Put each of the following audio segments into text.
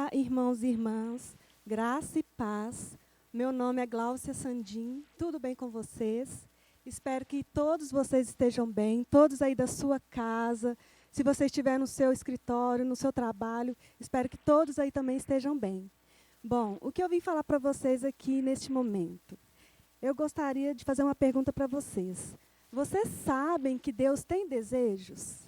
Olá, irmãos e irmãs, graça e paz. Meu nome é Gláucia Sandim, tudo bem com vocês? Espero que todos vocês estejam bem, todos aí da sua casa. Se você estiver no seu escritório, no seu trabalho, espero que todos aí também estejam bem. Bom, o que eu vim falar para vocês aqui neste momento? Eu gostaria de fazer uma pergunta para vocês. Vocês sabem que Deus tem desejos?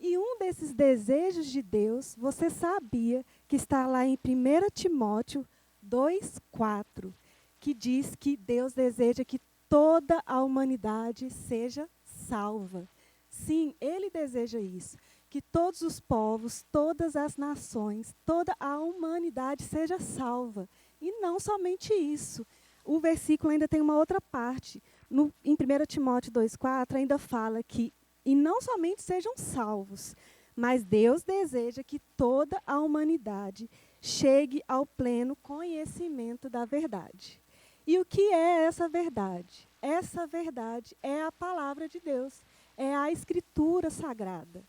E um desses desejos de Deus, você sabia que está lá em 1 Timóteo 2,4, que diz que Deus deseja que toda a humanidade seja salva. Sim, Ele deseja isso, que todos os povos, todas as nações, toda a humanidade seja salva. E não somente isso. O versículo ainda tem uma outra parte. Em 1 Timóteo 2,4 ainda fala que e não somente sejam salvos, mas Deus deseja que toda a humanidade chegue ao pleno conhecimento da verdade. E o que é essa verdade? Essa verdade é a palavra de Deus, é a Escritura Sagrada.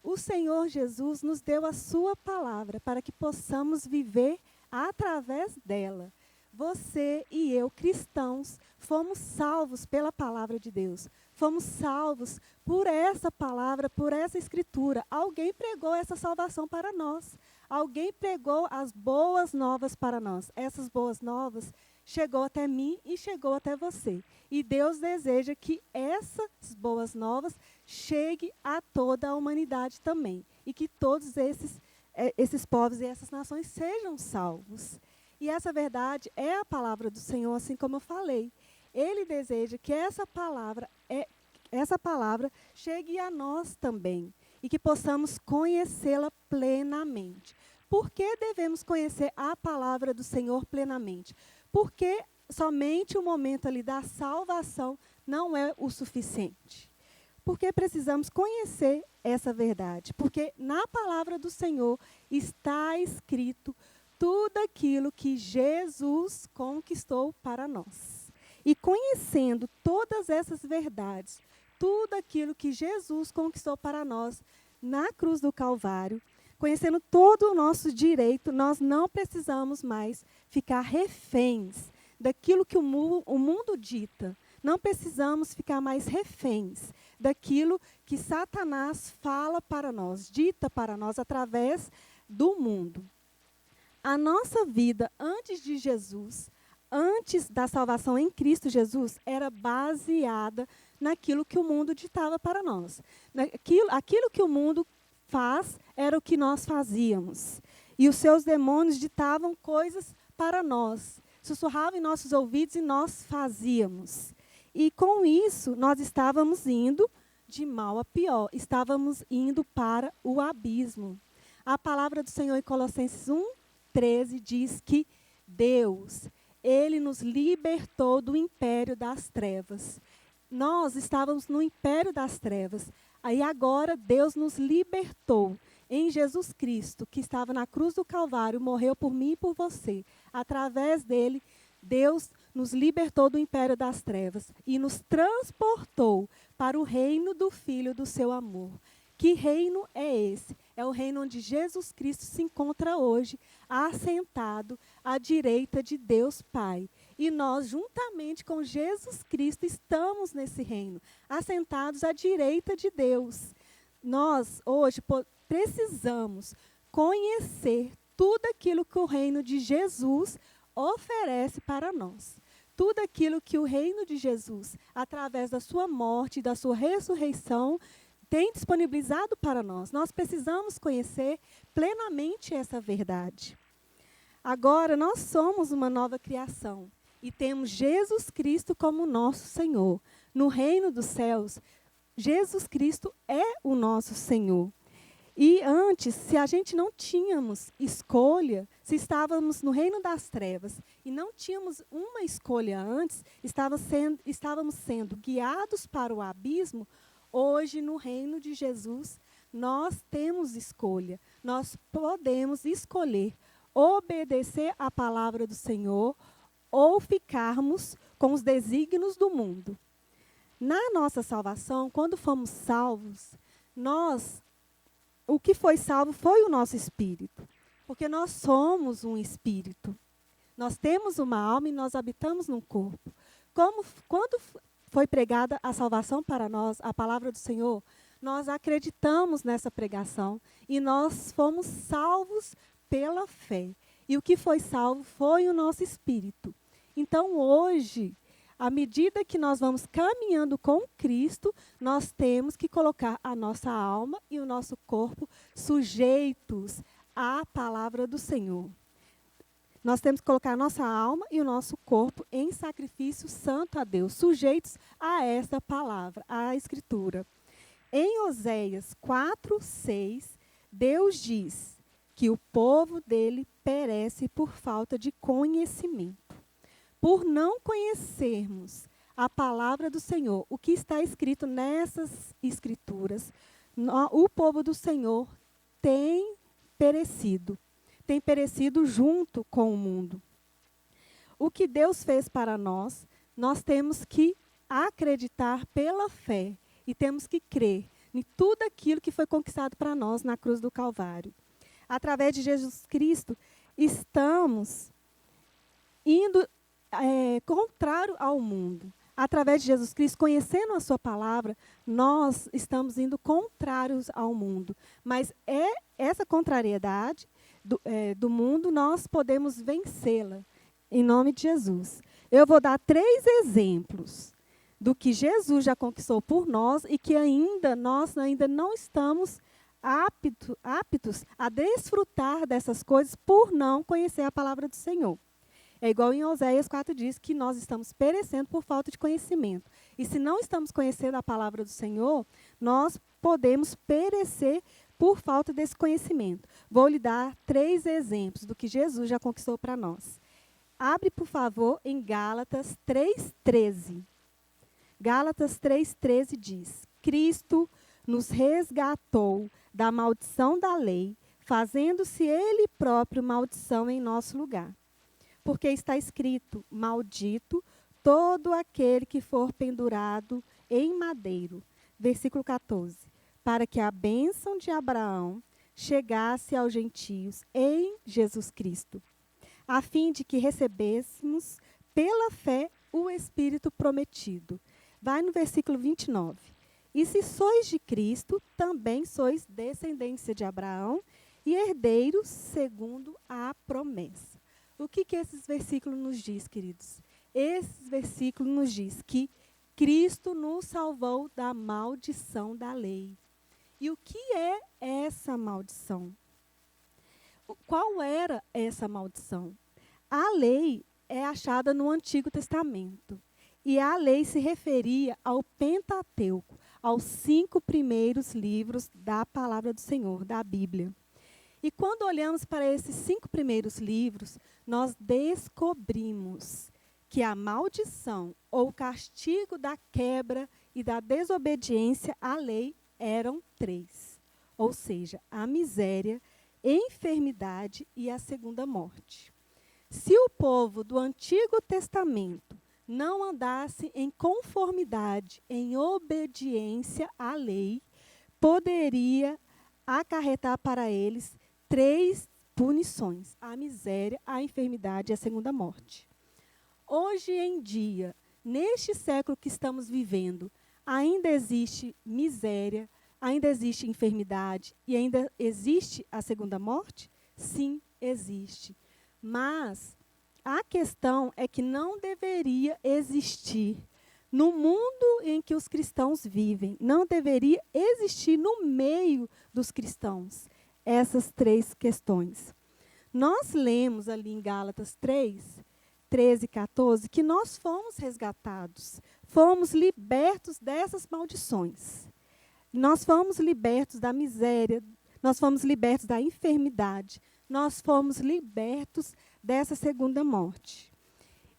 O Senhor Jesus nos deu a sua palavra para que possamos viver através dela. Você e eu, cristãos, fomos salvos pela palavra de Deus. Fomos salvos por essa palavra, por essa escritura. Alguém pregou essa salvação para nós. Alguém pregou as boas novas para nós. Essas boas novas chegou até mim e chegou até você. E Deus deseja que essas boas novas cheguem a toda a humanidade também. E que todos esses povos e essas nações sejam salvos. E essa verdade é a palavra do Senhor, assim como eu falei. Ele deseja que essa palavra chegue a nós também e que possamos conhecê-la plenamente. Por que devemos conhecer a palavra do Senhor plenamente? Porque somente o momento ali da salvação não é o suficiente. Porque precisamos conhecer essa verdade. Porque na palavra do Senhor está escrito tudo aquilo que Jesus conquistou para nós. E conhecendo todas essas verdades, tudo aquilo que Jesus conquistou para nós na cruz do Calvário, conhecendo todo o nosso direito, nós não precisamos mais ficar reféns daquilo que o mundo dita. Não precisamos ficar mais reféns daquilo que Satanás fala para nós, dita para nós através do mundo. A nossa vida antes de Jesus, antes da salvação em Cristo Jesus, era baseada naquilo que o mundo ditava para nós. Aquilo que o mundo faz era o que nós fazíamos. E os seus demônios ditavam coisas para nós, sussurravam em nossos ouvidos e nós fazíamos. E com isso, nós estávamos indo de mal a pior, estávamos indo para o abismo. A palavra do Senhor em Colossenses 1:13 diz que Deus, Ele nos libertou do império das trevas. Nós estávamos no império das trevas. Aí agora Deus nos libertou em Jesus Cristo, que estava na cruz do Calvário, morreu por mim e por você. Através dele, Deus nos libertou do império das trevas e nos transportou para o reino do Filho do seu amor. Que reino é esse? É o reino onde Jesus Cristo se encontra hoje, assentado à direita de Deus Pai. E nós, juntamente com Jesus Cristo, estamos nesse reino, assentados à direita de Deus. Nós, hoje, precisamos conhecer tudo aquilo que o reino de Jesus oferece para nós. Tudo aquilo que o reino de Jesus, através da sua morte e da sua ressurreição, tem disponibilizado para nós. Nós precisamos conhecer plenamente essa verdade. Agora, nós somos uma nova criação e temos Jesus Cristo como nosso Senhor. No reino dos céus, Jesus Cristo é o nosso Senhor. E antes, se a gente não tínhamos escolha, se estávamos no reino das trevas e não tínhamos uma escolha antes, estávamos sendo guiados para o abismo. Hoje, no reino de Jesus, nós temos escolha. Nós podemos escolher obedecer à palavra do Senhor ou ficarmos com os desígnios do mundo. Na nossa salvação, quando fomos salvos, o que foi salvo foi o nosso espírito. Porque nós somos um espírito. Nós temos uma alma e nós habitamos num corpo. Quando foi pregada a salvação para nós, a palavra do Senhor, nós acreditamos nessa pregação e nós fomos salvos pela fé. E o que foi salvo foi o nosso espírito. Então, hoje, à medida que nós vamos caminhando com Cristo, nós temos que colocar a nossa alma e o nosso corpo sujeitos à palavra do Senhor. Nós temos que colocar a nossa alma e o nosso corpo em sacrifício santo a Deus, sujeitos a essa palavra, à Escritura. Em Oséias 4:6, Deus diz que o povo dele perece por falta de conhecimento. Por não conhecermos a palavra do Senhor, o que está escrito nessas Escrituras, o povo do Senhor tem perecido junto com o mundo. O que Deus fez para nós, nós temos que acreditar pela fé e temos que crer em tudo aquilo que foi conquistado para nós na cruz do Calvário. Através de Jesus Cristo, estamos indo contrário ao mundo. Através de Jesus Cristo, conhecendo a sua palavra, nós estamos indo contrários ao mundo. Mas essa contrariedade do mundo, nós podemos vencê-la, em nome de Jesus. Eu vou dar 3 exemplos do que Jesus já conquistou por nós e que nós ainda não estamos aptos a desfrutar dessas coisas por não conhecer a palavra do Senhor. É igual em Oséias 4 diz que nós estamos perecendo por falta de conhecimento. E se não estamos conhecendo a palavra do Senhor, nós podemos perecer por falta desse conhecimento. Vou lhe dar 3 exemplos do que Jesus já conquistou para nós. Abre, por favor, em Gálatas 3:13. Gálatas 3:13 diz: Cristo nos resgatou da maldição da lei, fazendo-se Ele próprio maldição em nosso lugar. Porque está escrito: maldito todo aquele que for pendurado em madeiro. Versículo 14. Para que a bênção de Abraão chegasse aos gentios em Jesus Cristo, a fim de que recebêssemos pela fé o Espírito prometido. Vai no versículo 29. E se sois de Cristo, também sois descendência de Abraão e herdeiros segundo a promessa. O que esses versículos nos diz, queridos? Esses versículos nos diz que Cristo nos salvou da maldição da lei. E o que é essa maldição? Qual era essa maldição? A lei é achada no Antigo Testamento. E a lei se referia ao Pentateuco, aos 5 primeiros livros da palavra do Senhor, da Bíblia. E quando olhamos para esses 5 primeiros livros, nós descobrimos que a maldição ou o castigo da quebra e da desobediência à lei eram 3. Ou seja, a miséria, enfermidade e a segunda morte. Se o povo do Antigo Testamento não andasse em conformidade, em obediência à lei, poderia acarretar para eles 3 punições: a miséria, a enfermidade e a segunda morte. Hoje em dia, neste século que estamos vivendo, ainda existe miséria, ainda existe enfermidade e ainda existe a segunda morte? Sim, existe. Mas a questão é que não deveria existir no mundo em que os cristãos vivem, não deveria existir no meio dos cristãos essas 3 questões. Nós lemos ali em Gálatas 3:13 e 14, que nós fomos resgatados, fomos libertos dessas maldições. Nós fomos libertos da miséria, nós fomos libertos da enfermidade, nós fomos libertos dessa segunda morte.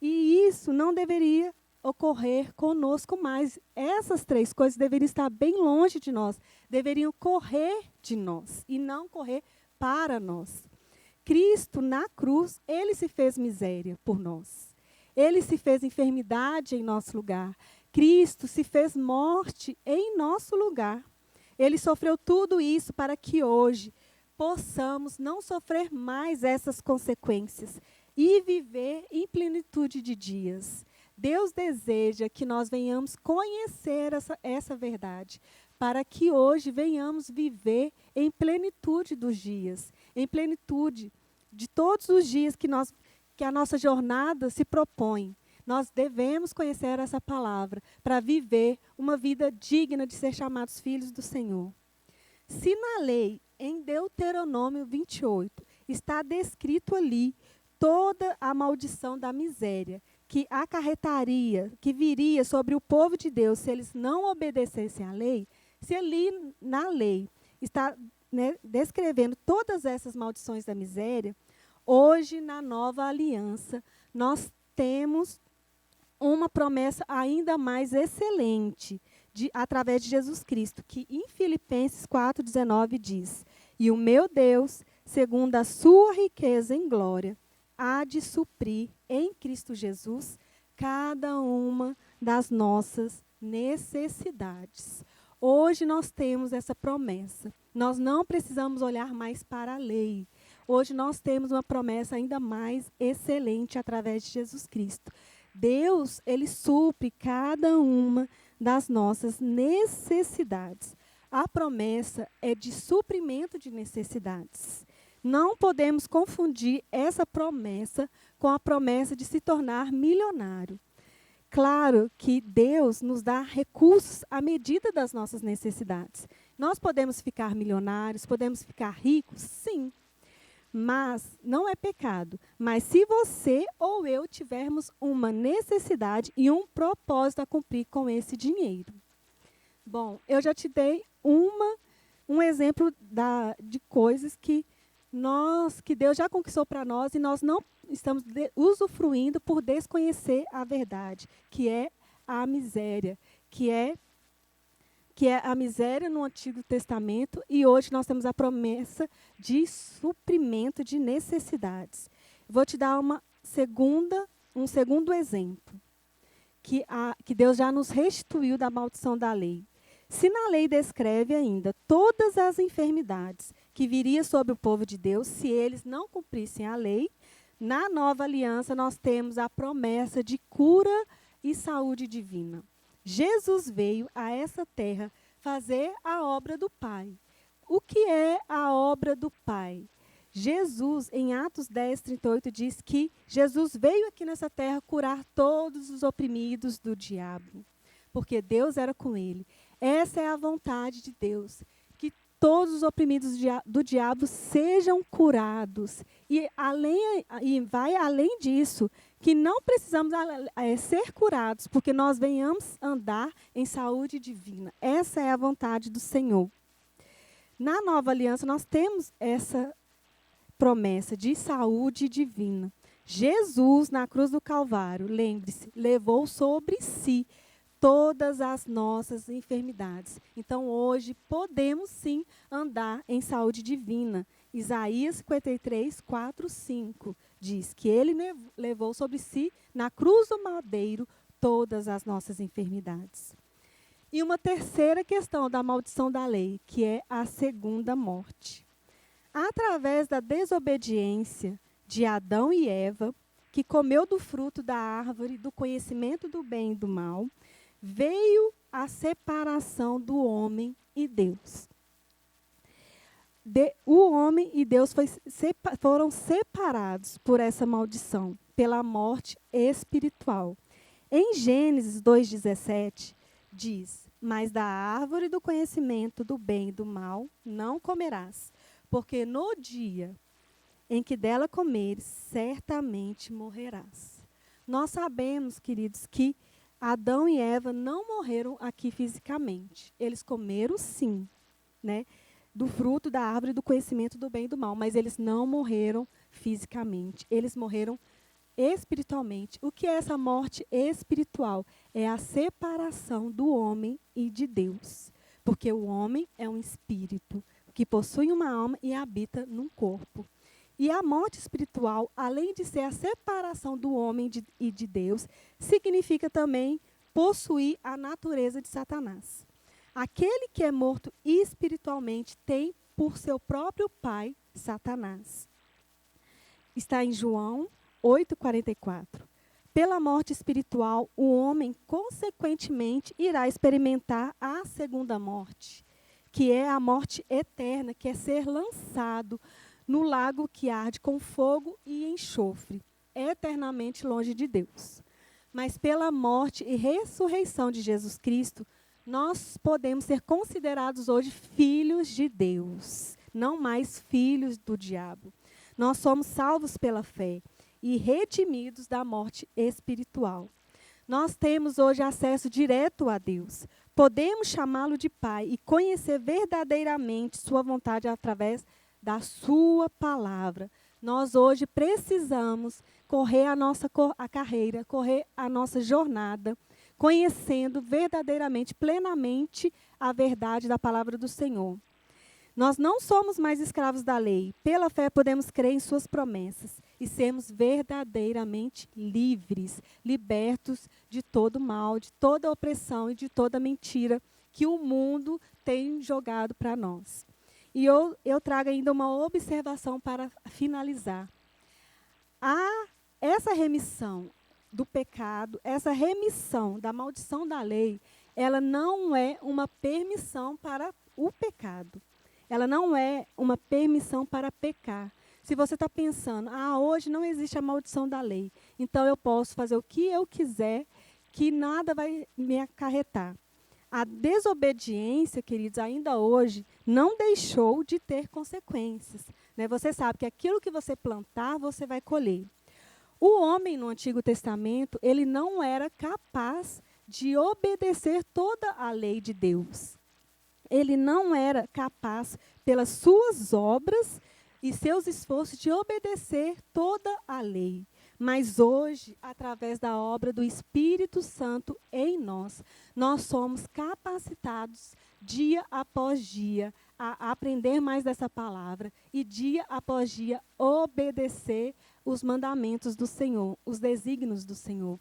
E isso não deveria ocorrer conosco mais. Essas 3 coisas deveriam estar bem longe de nós, deveriam correr de nós e não correr para nós. Cristo, na cruz, ele se fez miséria por nós. Ele se fez enfermidade em nosso lugar. Cristo se fez morte em nosso lugar. Ele sofreu tudo isso para que hoje, possamos não sofrer mais essas consequências e viver em plenitude de dias. Deus deseja que nós venhamos conhecer essa verdade, para que hoje venhamos viver em plenitude dos dias, em plenitude de todos os dias que a nossa jornada se propõe. Nós devemos conhecer essa palavra para viver uma vida digna de ser chamados filhos do Senhor. Se na lei, em Deuteronômio 28, está descrito ali toda a maldição da miséria que acarretaria, que viria sobre o povo de Deus se eles não obedecessem à lei, se ali na lei está, né, descrevendo todas essas maldições da miséria, hoje na nova aliança nós temos uma promessa ainda mais excelente, através de Jesus Cristo, que em Filipenses 4,19 diz: e o meu Deus, segundo a sua riqueza em glória, há de suprir em Cristo Jesus cada uma das nossas necessidades. Hoje nós temos essa promessa. Nós não precisamos olhar mais para a lei. Hoje nós temos uma promessa ainda mais excelente através de Jesus Cristo. Deus, ele supre cada uma das nossas necessidades. A promessa é de suprimento de necessidades. Não podemos confundir essa promessa com a promessa de se tornar milionário. Claro que Deus nos dá recursos à medida das nossas necessidades. Nós podemos ficar milionários, podemos ficar ricos, sim. Mas não é pecado. Mas se você ou eu tivermos uma necessidade e um propósito a cumprir com esse dinheiro. Bom, eu já te dei um exemplo de coisas que Deus já conquistou para nós e nós não estamos usufruindo por desconhecer a verdade, que é a miséria, que é a miséria no Antigo Testamento, e hoje nós temos a promessa de suprimento de necessidades. Vou te dar um segundo exemplo, que Deus já nos restituiu da maldição da lei. Se na lei descreve ainda todas as enfermidades que viriam sobre o povo de Deus, se eles não cumprissem a lei, na nova aliança nós temos a promessa de cura e saúde divina. Jesus veio a essa terra fazer a obra do Pai. O que é a obra do Pai? Jesus, em Atos 10:38, diz que Jesus veio aqui nessa terra curar todos os oprimidos do diabo, porque Deus era com ele. Essa é a vontade de Deus, que todos os oprimidos do diabo sejam curados. E vai além disso, que não precisamos ser curados, porque nós venhamos andar em saúde divina. Essa é a vontade do Senhor. Na nova aliança, nós temos essa promessa de saúde divina. Jesus, na cruz do Calvário, lembre-se, levou sobre si todas as nossas enfermidades. Então, hoje, podemos sim andar em saúde divina. Isaías 53, 4, 5 diz que ele levou sobre si, na cruz do madeiro, todas as nossas enfermidades. E uma terceira questão da maldição da lei, que é a segunda morte. Através da desobediência de Adão e Eva, que comeu do fruto da árvore do conhecimento do bem e do mal, veio a separação do homem e Deus. O homem e Deus foram separados por essa maldição, pela morte espiritual. Em Gênesis 2,17, diz: mas da árvore do conhecimento do bem e do mal não comerás, porque no dia em que dela comeres, certamente morrerás. Nós sabemos, queridos, que Adão e Eva não morreram aqui fisicamente. Eles comeram, sim, né, do fruto da árvore do conhecimento do bem e do mal, mas eles não morreram fisicamente. Eles morreram espiritualmente. O que é essa morte espiritual? É a separação do homem e de Deus. Porque o homem é um espírito que possui uma alma e habita num corpo. E a morte espiritual, além de ser a separação do homem e de Deus, significa também possuir a natureza de Satanás. Aquele que é morto espiritualmente tem por seu próprio pai, Satanás. Está em João 8,44. Pela morte espiritual, o homem, consequentemente, irá experimentar a segunda morte, que é a morte eterna, que é ser lançado no lago que arde com fogo e enxofre, eternamente longe de Deus. Mas pela morte e ressurreição de Jesus Cristo, nós podemos ser considerados hoje filhos de Deus, não mais filhos do diabo. Nós somos salvos pela fé e redimidos da morte espiritual. Nós temos hoje acesso direto a Deus. Podemos chamá-lo de Pai e conhecer verdadeiramente sua vontade através da sua palavra. Nós hoje precisamos correr a carreira, correr a nossa jornada, conhecendo verdadeiramente, plenamente a verdade da palavra do Senhor. Nós não somos mais escravos da lei. Pela fé podemos crer em suas promessas e sermos verdadeiramente livres, libertos de todo mal, de toda opressão e de toda mentira que o mundo tem jogado para nós. E eu trago ainda uma observação para finalizar. Essa remissão do pecado, essa remissão da maldição da lei, ela não é uma permissão para o pecado. Ela não é uma permissão para pecar. Se você está pensando, hoje não existe a maldição da lei, então eu posso fazer o que eu quiser, que nada vai me acarretar. A desobediência, queridos, ainda hoje, não deixou de ter consequências. Né? Você sabe que aquilo que você plantar, você vai colher. O homem no Antigo Testamento, ele não era capaz de obedecer toda a lei de Deus. Ele não era capaz, pelas suas obras e seus esforços, de obedecer toda a lei. Mas hoje, através da obra do Espírito Santo em nós, nós somos capacitados, dia após dia, a aprender mais dessa palavra e, dia após dia, obedecer os mandamentos do Senhor, os desígnios do Senhor.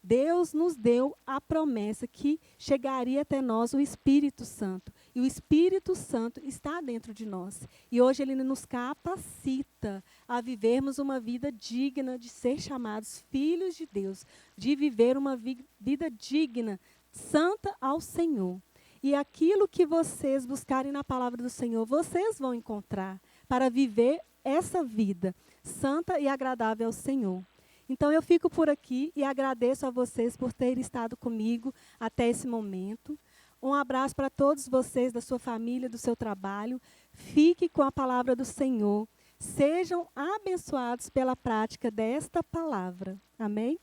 Deus nos deu a promessa que chegaria até nós o Espírito Santo. E o Espírito Santo está dentro de nós. E hoje ele nos capacita a vivermos uma vida digna de ser chamados filhos de Deus, de viver uma vida digna, santa ao Senhor. E aquilo que vocês buscarem na palavra do Senhor, vocês vão encontrar para viver essa vida santa e agradável ao Senhor. Então, eu fico por aqui e agradeço a vocês por terem estado comigo até esse momento. Um abraço para todos vocês, da sua família, do seu trabalho. Fique com a palavra do Senhor. Sejam abençoados pela prática desta palavra. Amém?